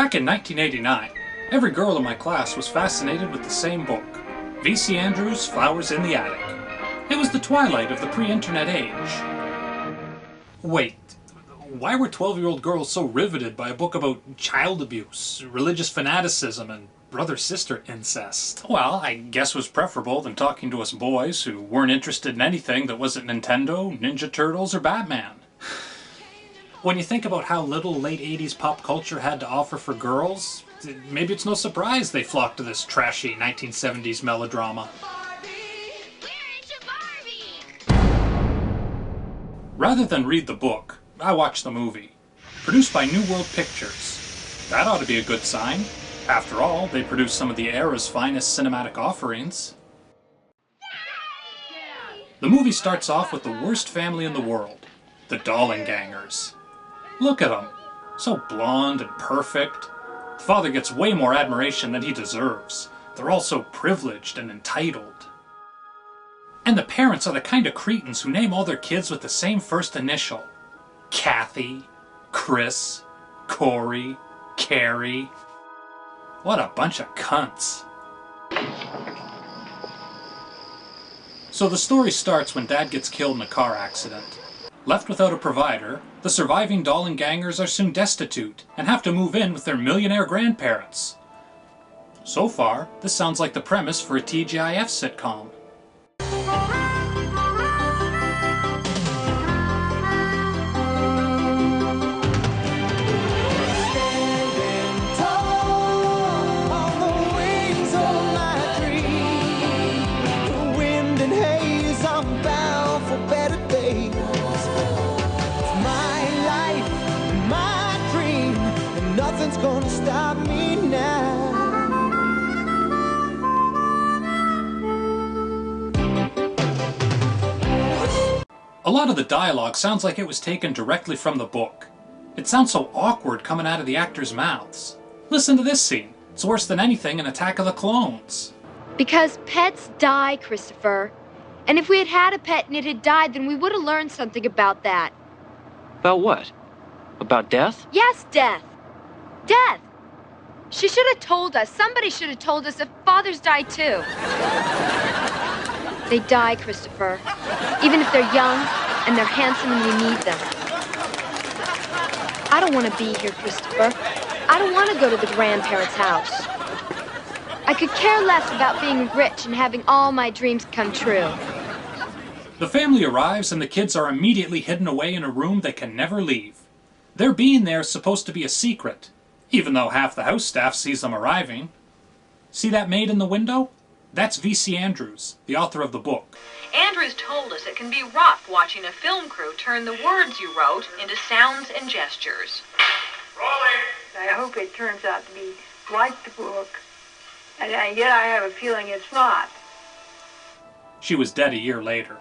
Back in 1989, every girl in my class was fascinated with the same book, V.C. Andrews' Flowers in the Attic. It was the twilight of the pre-internet age. Wait, why were 12-year-old girls so riveted by a book about child abuse, religious fanaticism, and brother-sister incest? Well, I guess it was preferable than talking to us boys who weren't interested in anything that wasn't Nintendo, Ninja Turtles, or Batman. When you think about how little late 80s pop culture had to offer for girls, maybe it's no surprise they flocked to this trashy 1970s melodrama. Rather than read the book, I watched the movie. Produced by New World Pictures. That ought to be a good sign. After all, they produced some of the era's finest cinematic offerings. The movie starts off with the worst family in the world, the Dollengangers. Look at them. So blonde and perfect. The father gets way more admiration than he deserves. They're all so privileged and entitled. And the parents are the kind of cretins who name all their kids with the same first initial. Kathy, Chris, Corey, Carrie. What a bunch of cunts. So the story starts when Dad gets killed in a car accident. Left without a provider, the surviving Dollengangers are soon destitute and have to move in with their millionaire grandparents. So far, this sounds like the premise for a TGIF sitcom. Nothing's gonna stop me now. A lot of the dialogue sounds like it was taken directly from the book. It sounds so awkward coming out of the actors' mouths. Listen to this scene. It's worse than anything in Attack of the Clones. Because pets die, Christopher. And if we had had a pet and it had died, then we would have learned something about that. About what? About death? Yes, death. Death! She should have told us. Somebody should have told us if fathers die too. They die, Christopher. Even if they're young and they're handsome and we need them. I don't want to be here, Christopher. I don't want to go to the grandparents' house. I could care less about being rich and having all my dreams come true. The family arrives and the kids are immediately hidden away in a room they can never leave. Their being there is supposed to be a secret, even though half the house staff sees them arriving. See that maid in the window? That's V.C. Andrews, the author of the book. Andrews told us it can be rough watching a film crew turn the words you wrote into sounds and gestures. Rolling! I hope it turns out to be like the book, and yet I have a feeling it's not. She was dead a year later.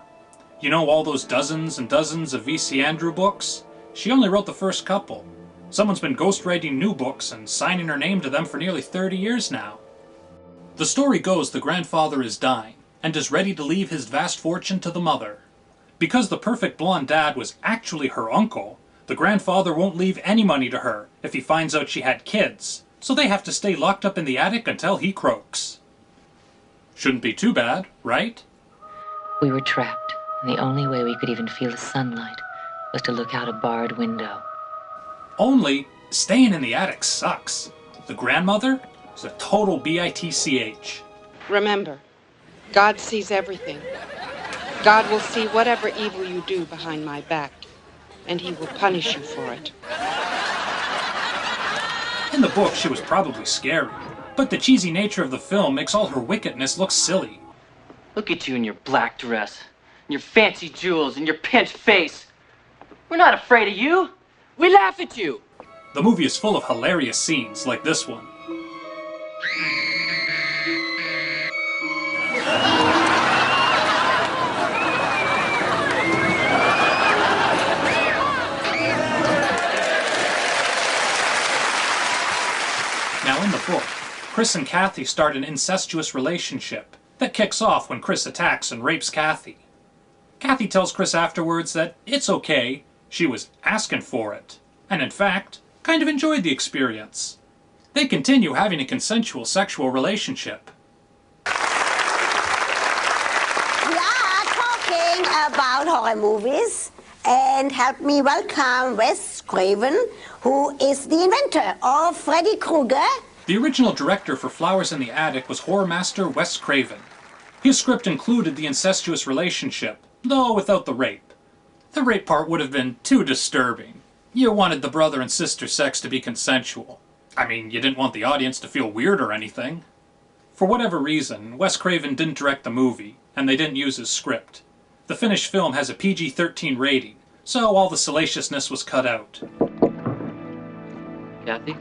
You know all those dozens and dozens of V.C. Andrew books? She only wrote the first couple. Someone's been ghostwriting new books and signing her name to them for nearly 30 years now. The story goes the grandfather is dying and is ready to leave his vast fortune to the mother. Because the perfect blonde dad was actually her uncle, the grandfather won't leave any money to her if he finds out she had kids, so they have to stay locked up in the attic until he croaks. Shouldn't be too bad, right? We were trapped, and the only way we could even feel the sunlight was to look out a barred window. Only, staying in the attic sucks. The grandmother is a total bitch. Remember, God sees everything. God will see whatever evil you do behind my back, and he will punish you for it. In the book, she was probably scary, but the cheesy nature of the film makes all her wickedness look silly. Look at you in your black dress, and your fancy jewels, and your pinched face. We're not afraid of you. We laugh at you. The movie is full of hilarious scenes like this one. Now in the book, Chris and Kathy start an incestuous relationship that kicks off when Chris attacks and rapes Kathy. Kathy tells Chris afterwards that it's okay, she was asking for it, and in fact, kind of enjoyed the experience. They continue having a consensual sexual relationship. We are talking about horror movies, and help me welcome Wes Craven, who is the inventor of Freddy Krueger. The original director for Flowers in the Attic was horror master Wes Craven. His script included the incestuous relationship, though without the rape. The rape part would have been too disturbing. You wanted the brother and sister sex to be consensual. I mean, you didn't want the audience to feel weird or anything. For whatever reason, Wes Craven didn't direct the movie, and they didn't use his script. The finished film has a PG-13 rating, so all the salaciousness was cut out. Kathy?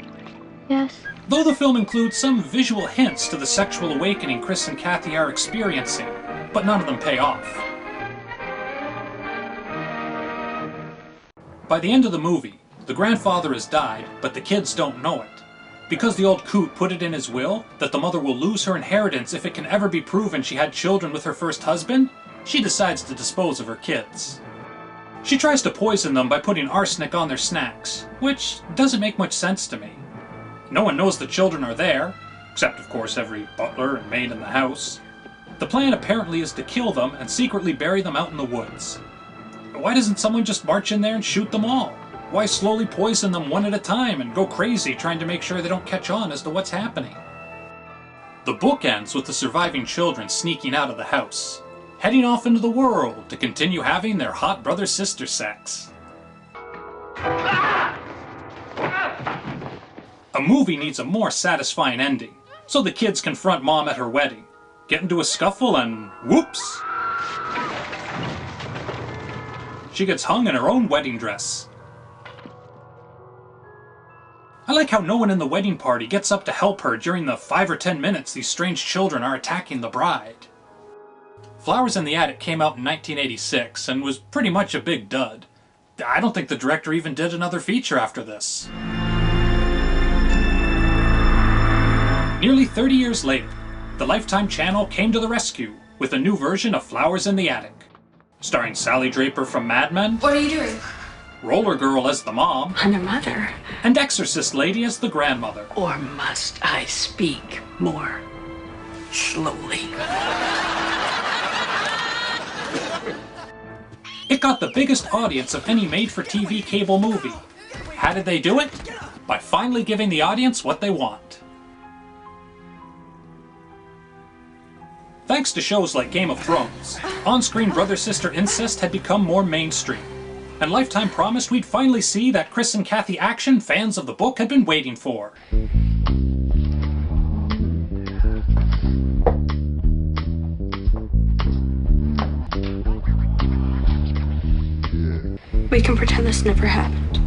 Yes? Though the film includes some visual hints to the sexual awakening Chris and Kathy are experiencing, but none of them pay off. By the end of the movie, the grandfather has died, but the kids don't know it. Because the old coot put it in his will that the mother will lose her inheritance if it can ever be proven she had children with her first husband, she decides to dispose of her kids. She tries to poison them by putting arsenic on their snacks, which doesn't make much sense to me. No one knows the children are there, except of course every butler and maid in the house. The plan apparently is to kill them and secretly bury them out in the woods. Why doesn't someone just march in there and shoot them all? Why slowly poison them one at a time and go crazy trying to make sure they don't catch on as to what's happening? The book ends with the surviving children sneaking out of the house, heading off into the world to continue having their hot brother-sister sex. A movie needs a more satisfying ending, so the kids confront mom at her wedding, get into a scuffle, and whoops! She gets hung in her own wedding dress. I like how no one in the wedding party gets up to help her during the 5 or 10 minutes these strange children are attacking the bride. Flowers in the Attic came out in 1986 and was pretty much a big dud. I don't think the director even did another feature after this. Nearly 30 years later, the Lifetime channel came to the rescue with a new version of Flowers in the Attic. Starring Sally Draper from Mad Men. What are you doing? Roller Girl as the mom. I'm the mother. And Exorcist Lady as the grandmother. Or must I speak more slowly? It got the biggest audience of any made-for-TV cable movie. How did they do it? By finally giving the audience what they want. Thanks to shows like Game of Thrones, on-screen brother-sister incest had become more mainstream, and Lifetime promised we'd finally see that Chris and Kathy action fans of the book had been waiting for. We can pretend this never happened.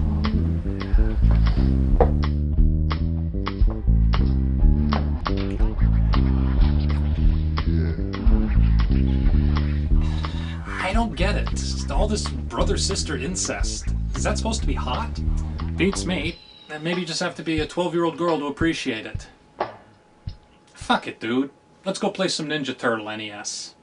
I don't get it. All this brother-sister incest. Is that supposed to be hot? Beats me. And maybe you just have to be a 12-year-old girl to appreciate it. Fuck it, dude. Let's go play some Ninja Turtle NES.